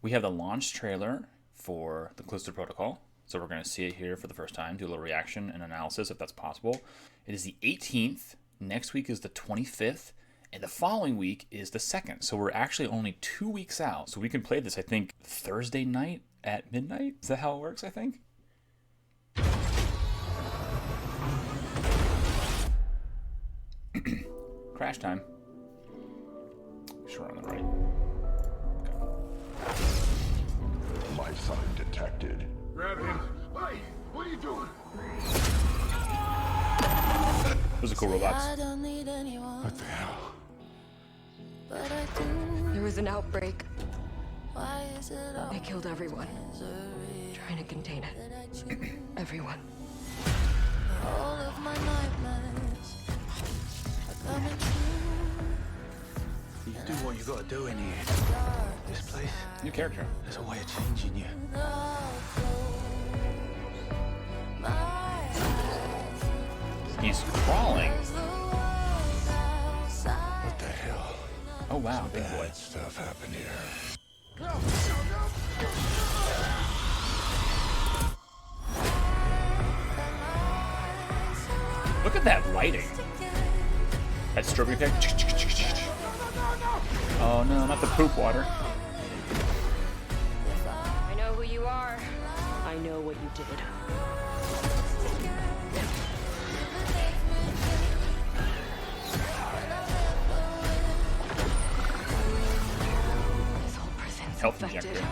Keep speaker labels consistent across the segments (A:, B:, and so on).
A: We have the launch trailer for the Callisto Protocol. So we're going to see it here for the first time, do a little reaction and analysis if that's possible. It is the 18th. Next week is the 25th. And the following week is the 2nd. So we're actually only 2 weeks out. So we can play this, I think, Thursday night at midnight. Is that how it works, I think? Crash time. Sure, on the right.
B: Life sign detected.
C: Grab him. Hey, what are you doing?
A: Those are cool robots.
B: What the hell?
D: There was an outbreak. They killed everyone. Trying to contain it. Everyone.
E: You do what you gotta do in here. This place,
A: New character.
E: there's a way of changing you.
A: He's crawling.
B: What the hell?
A: Oh wow, big boy.
B: Bad stuff happened here.
A: Look at that lighting. That strobe effect. Oh no, not the poop water.
D: I know who you are. I know what you did. This whole prison's
A: Health
D: infected.
A: injector.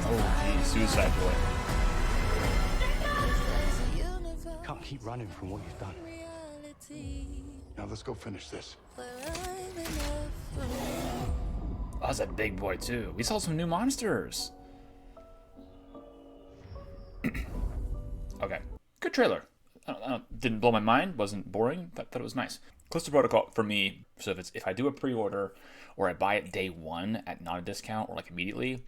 A: Oh geez, suicide boy.
E: Can't keep running from what you've done.
B: Now let's go finish this.
A: Oh, that's a big boy too. We saw some new monsters. Okay, good trailer. Didn't blow my mind. Wasn't boring. Thought it was nice. Callisto Protocol for me. So if I do a pre-order or I buy it day one at not a discount or like immediately,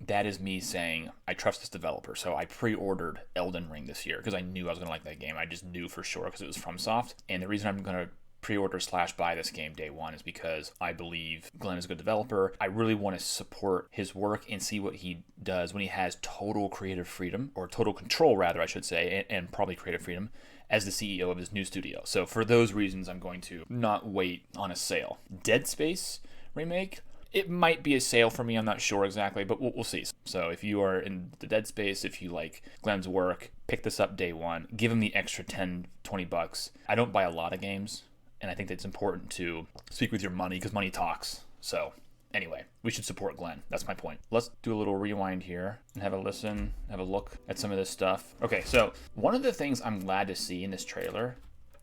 A: that is me saying I trust this developer. So I pre-ordered Elden Ring this year because I knew I was gonna like that game. I just knew for sure because it was FromSoft. And the reason I'm gonna pre-order / buy this game day one is because I believe Glenn is a good developer. I really want to support his work and see what he does when he has total creative freedom, or total control rather I should say, and probably creative freedom as the CEO of his new studio. So for those reasons I'm going to not wait on a sale. Dead Space remake, it might be a sale for me, I'm not sure exactly, but we'll see. So if you are in the Dead Space, if you like Glenn's work, pick this up day one, give him the extra 10, 20 bucks. I don't buy a lot of games, and I think that it's important to speak with your money because money talks. So anyway, we should support Glenn. That's my point. Let's do a little rewind here and have a listen, have a look at some of this stuff. Okay, so one of the things I'm glad to see in this trailer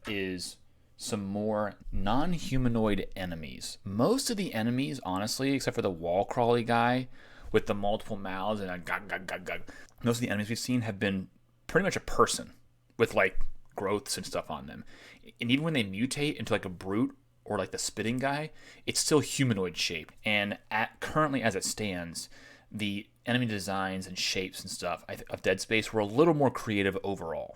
A: is some more non-humanoid enemies. Most of the enemies, honestly, except for the wall crawly guy with the multiple mouths and a gug, gug, gug, gug, most of the enemies we've seen have been pretty much a person with like growths and stuff on them. And even when they mutate into like a brute or like the spitting guy, it's still humanoid shape. And currently as it stands, the enemy designs and shapes and stuff of Dead Space were a little more creative overall.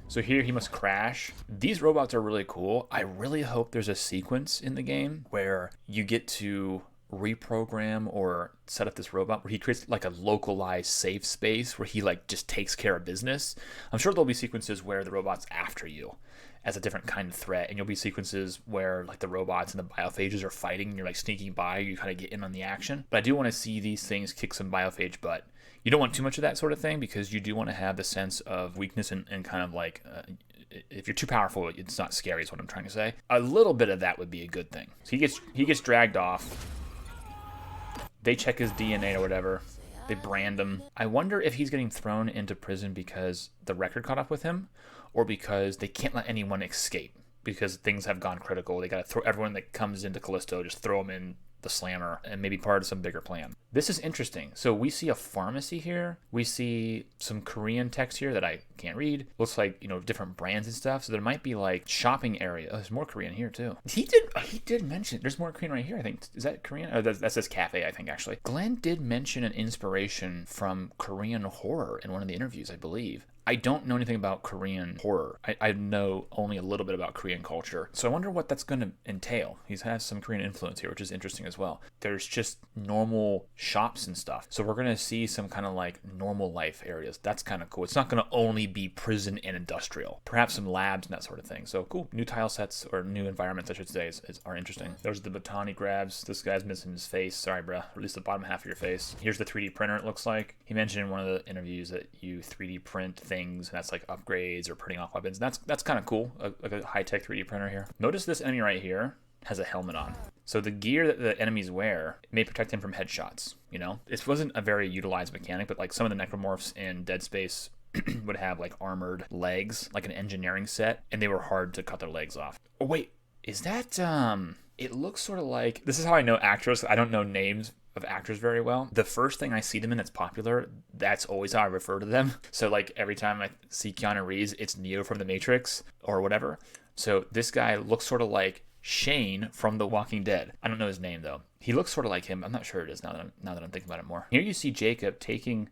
A: So here he must crash. These robots are really cool. I really hope there's a sequence in the game where you get to reprogram or set up this robot where he creates like a localized safe space where he like just takes care of business. I'm sure there'll be sequences where the robot's after you as a different kind of threat, and you'll be sequences where like the robots and the biophages are fighting and you're like sneaking by, you kind of get in on the action. But I do want to see these things kick some biophage butt. You don't want too much of that sort of thing because you do want to have the sense of weakness and kind of like if you're too powerful, it's not scary is what I'm trying to say. A little bit of that would be a good thing. So he gets dragged off. They check his DNA or whatever. They brand him. I wonder if he's getting thrown into prison because the record caught up with him, or because they can't let anyone escape because things have gone critical. They got to throw everyone that comes into Callisto, just throw them in the slammer and maybe part of some bigger plan. This is interesting. So we see a pharmacy here. We see some Korean text here that I can't read. Looks like, different brands and stuff. So there might be like shopping area. Oh, there's more Korean here too. He did mention there's more Korean right here, I think. Is that Korean? Oh, that says cafe, I think, actually. Glenn did mention an inspiration from Korean horror in one of the interviews, I believe. I don't know anything about Korean horror. I know only a little bit about Korean culture. So I wonder what that's going to entail. He has some Korean influence here, which is interesting as well. There's just normal shops and stuff. So we're going to see some kind of like normal life areas. That's kind of cool. It's not going to only be prison and industrial. Perhaps some labs and that sort of thing. So cool. New tile sets, or new environments, I should say, are interesting. There's the baton he grabs. This guy's missing his face. Sorry, bruh. Or at least the bottom half of your face. Here's the 3D printer, it looks like. He mentioned in one of the interviews that you 3D print things, and that's like upgrades or printing off weapons. That's kind of cool, like a high-tech 3D printer here. Notice this enemy right here has a helmet on. So the gear that the enemies wear may protect him from headshots, This wasn't a very utilized mechanic, but like some of the necromorphs in Dead Space would have like armored legs, like an engineering set, and they were hard to cut their legs off. Oh wait, is that it looks sort of like, this is how I know actors. I don't know names of actors very well. The first thing I see them in that's popular, that's always how I refer to them. So like every time I see Keanu Reeves, it's Neo from The Matrix or whatever. So this guy looks sort of like Shane from The Walking Dead. I don't know his name though. He looks sort of like him. I'm not sure it is now that I'm thinking about it more. Here you see Jacob taking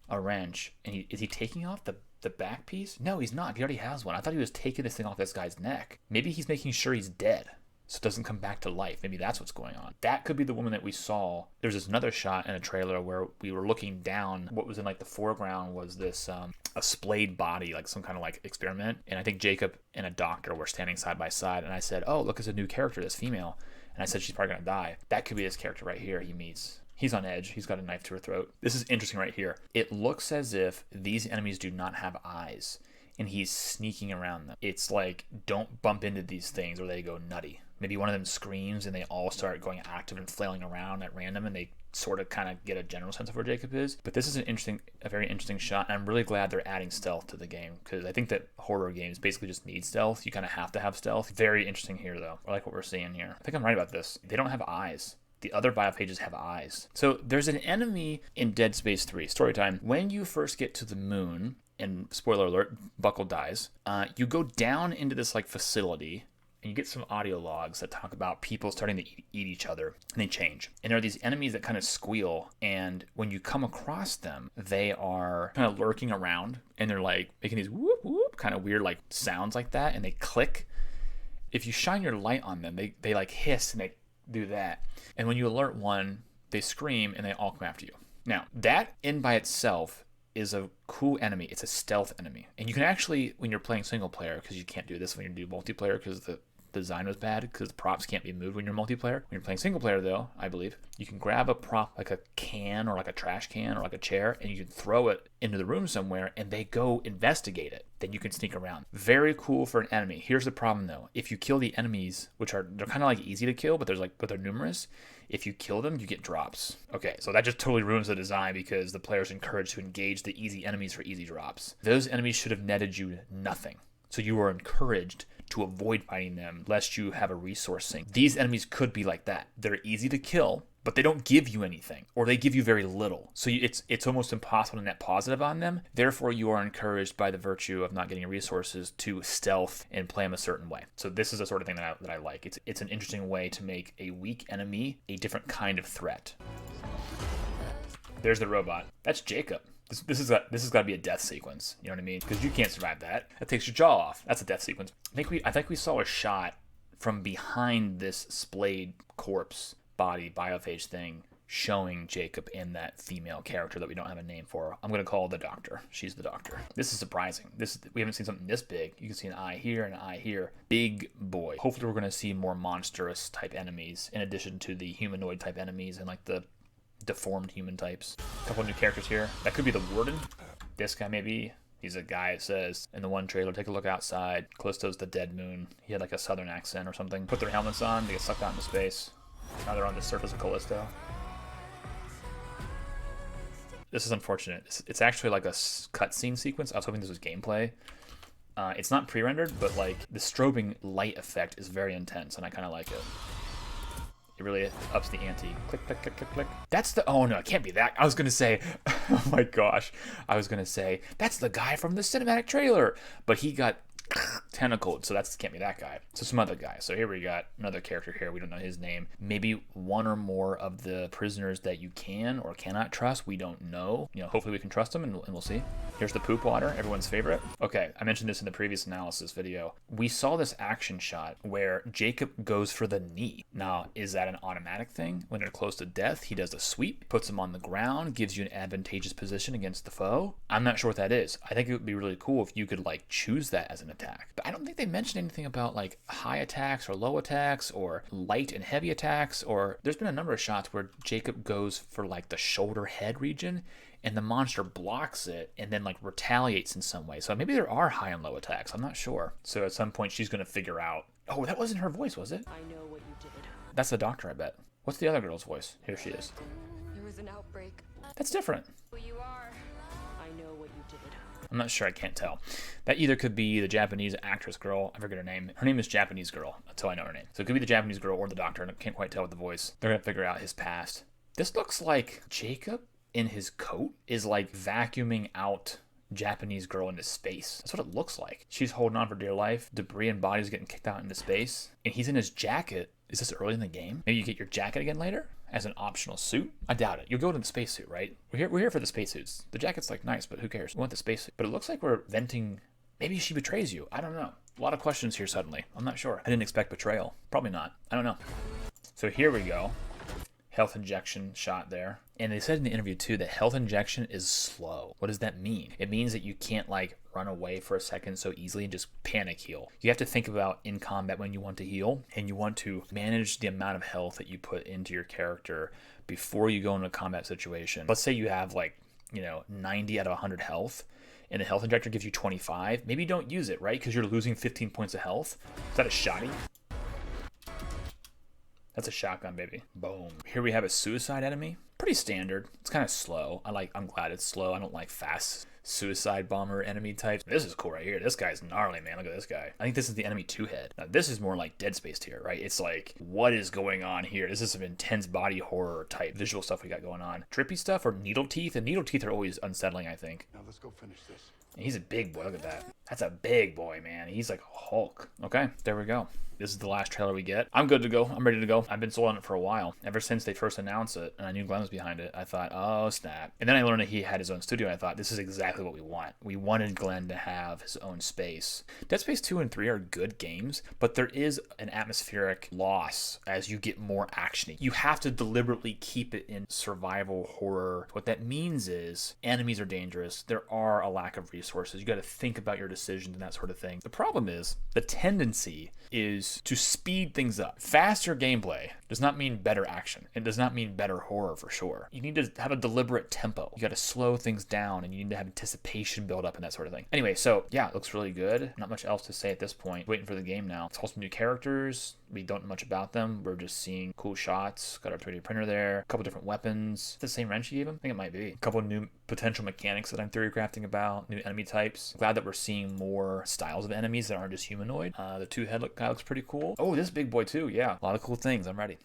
A: a wrench, and is he taking off the back piece? No, he's not. He already has one. I thought he was taking this thing off this guy's neck. Maybe he's making sure he's dead, so it doesn't come back to life. Maybe that's what's going on. That could be the woman that we saw. There's this another shot in a trailer where we were looking down. What was in like the foreground was this a splayed body, like some kind of like experiment. And I think Jacob and a doctor were standing side by side. And I said, oh, look, it's a new character, this female. And I said, she's probably going to die. That could be this character right here he meets. He's on edge. He's got a knife to her throat. This is interesting right here. It looks as if these enemies do not have eyes, and he's sneaking around them. It's like, don't bump into these things or they go nutty. Maybe one of them screams and they all start going active and flailing around at random, and they sort of kind of get a general sense of where Jacob is. But this is a very interesting shot, and I'm really glad they're adding stealth to the game, because I think that horror games basically just need stealth. You kind of have to have stealth. Very interesting here, though. I like what we're seeing here. I think I'm right about this. They don't have eyes. The other bio pages have eyes. So there's an enemy in Dead Space 3. Story time. When you first get to the moon, and spoiler alert, Buckle dies, you go down into this like facility, and you get some audio logs that talk about people starting to eat each other, and they change. And there are these enemies that kind of squeal, and when you come across them, they are kind of lurking around, and they're like making these whoop whoop kind of weird like sounds like that, and they click. If you shine your light on them, they like hiss and they do that. And when you alert one, they scream and they all come after you. Now, that in by itself is a cool enemy. It's a stealth enemy. And you can actually, when you're playing single player, because you can't do this when you do multiplayer because the design was bad, because the props can't be moved when you're multiplayer. When you're playing single player though, I believe, you can grab a prop like a can or like a trash can or like a chair, and you can throw it into the room somewhere and they go investigate it. Then you can sneak around. Very cool for an enemy. Here's the problem though. If you kill the enemies, they're kind of like easy to kill, but they're numerous. If you kill them, you get drops. Okay, so that just totally ruins the design, because the player's encouraged to engage the easy enemies for easy drops. Those enemies should have netted you nothing. So you are encouraged to avoid fighting them lest you have a resource sink. These enemies could be like that. They're easy to kill, but they don't give you anything, or they give you very little. So it's almost impossible to net positive on them. Therefore, you are encouraged by the virtue of not getting resources to stealth and play them a certain way. So this is the sort of thing that I like. It's an interesting way to make a weak enemy a different kind of threat. There's the robot. That's Jacob. This has got to be a death sequence. You know what I mean? Because you can't survive that. That takes your jaw off. That's a death sequence. I think we saw a shot from behind this splayed corpse body biophage thing showing Jacob and that female character that we don't have a name for. I'm going to call the doctor. She's the doctor. This is surprising. We haven't seen something this big. You can see an eye here and an eye here. Big boy. Hopefully we're going to see more monstrous type enemies in addition to the humanoid type enemies and like the deformed human types. A couple new characters here. That could be the warden. This guy maybe. He's a guy that says in the one trailer, take a look outside. Callisto's the dead moon. He had like a southern accent or something. Put their helmets on. They get sucked out into space. Now they're on the surface of Callisto. This is unfortunate. It's actually like a cutscene sequence. I was hoping this was gameplay. It's not pre-rendered, but like the strobing light effect is very intense, and I kind of like it. It really ups the ante. Click, click, click, click, click. That's the, oh no, it can't be that. I was gonna say, oh my gosh. I was gonna say, that's the guy from the cinematic trailer. But he got tentacled, so that can't be that guy. So some other guy. So here we got another character here. We don't know his name. Maybe one or more of the prisoners that you can or cannot trust. We don't know. You know, hopefully we can trust them, and we'll see. Here's the poop water, everyone's favorite. Okay, I mentioned this in the previous analysis video. We saw this action shot where Jacob goes for the knee. Now, is that an automatic thing? When they're close to death, he does a sweep, puts him on the ground, gives you an advantageous position against the foe. I'm not sure what that is. I think it would be really cool if you could like choose that as an attack. But I don't think they mentioned anything about like high attacks or low attacks or light and heavy attacks, or there's been a number of shots where Jacob goes for like the shoulder head region and the monster blocks it and then like retaliates in some way. So maybe there are high and low attacks. I'm not sure. So at some point she's going to figure out, oh, that wasn't her voice, was it?
D: I know what you did.
A: That's the doctor, I bet. What's the other girl's voice? Here she is.
D: There was an outbreak.
A: That's different.
D: Who you are. I know what you did.
A: I'm not sure, I can't tell. That either could be the Japanese actress girl, I forget her name. Her name is Japanese girl, until I know her name. So it could be the Japanese girl or the doctor, and I can't quite tell with the voice. They're gonna figure out his past. This looks like Jacob in his coat is like vacuuming out Japanese girl into space. That's what it looks like. She's holding on for dear life. Debris and bodies getting kicked out into space. And he's in his jacket. Is this early in the game? Maybe you get your jacket again later as an optional suit? I doubt it. You'll go to the spacesuit, right? We're here for the spacesuits. The jacket's like nice, but who cares? We want the spacesuit. But it looks like we're venting. Maybe she betrays you. I don't know. A lot of questions here suddenly. I'm not sure. I didn't expect betrayal. Probably not. I don't know. So here we go. Health injection shot there. And they said in the interview too that health injection is slow. What does that mean? It means that you can't like run away for a second so easily and just panic heal. You have to think about in combat when you want to heal, and you want to manage the amount of health that you put into your character before you go into a combat situation. Let's say you have like, 90 out of 100 health, and the health injector gives you 25. Maybe you don't use it, right? Because you're losing 15 points of health. Is that a shotty? That's a shotgun, baby. Boom. Here we have a suicide enemy. Pretty standard. It's kind of slow. I'm glad it's slow. I don't like fast suicide bomber enemy types. This is cool right here. This guy's gnarly, man. Look at this guy. I think this is the enemy 2 head. Now, this is more like Dead Space tier, right? It's like, what is going on here? This is some intense body horror type visual stuff we got going on. Trippy stuff or needle teeth. And needle teeth are always unsettling, I think.
B: Now let's go finish this.
A: And he's a big boy. Look at that. That's a big boy, man. He's like a Hulk. Okay, there we go. This is the last trailer we get. I'm good to go. I'm ready to go. I've been sold on it for a while. Ever since they first announced it, and I knew Glenn was behind it, I thought, oh, snap. And then I learned that he had his own studio, and I thought, this is exactly what we want. We wanted Glenn to have his own space. Dead Space 2 and 3 are good games, but there is an atmospheric loss as you get more action. You have to deliberately keep it in survival horror. What that means is enemies are dangerous. There are a lack of resources. You got to think about your decisions and that sort of thing. The problem is the tendency is to speed things up. Faster gameplay does not mean better action. It does not mean better horror for sure. You need to have a deliberate tempo. You got to slow things down, and you need to have anticipation build up and that sort of thing. Anyway, so yeah, it looks really good. Not much else to say at this point. Waiting for the game now. It's also new characters. We don't know much about them. We're just seeing cool shots. Got our 3D printer there. A couple different weapons. The same wrench you gave him? I think it might be. A couple new potential mechanics that I'm theory crafting about. New enemy types. Glad that we're seeing more styles of enemies that aren't just humanoid. The 2 head guy looks pretty cool. Oh, this big boy too. Yeah, a lot of cool things. I'm ready.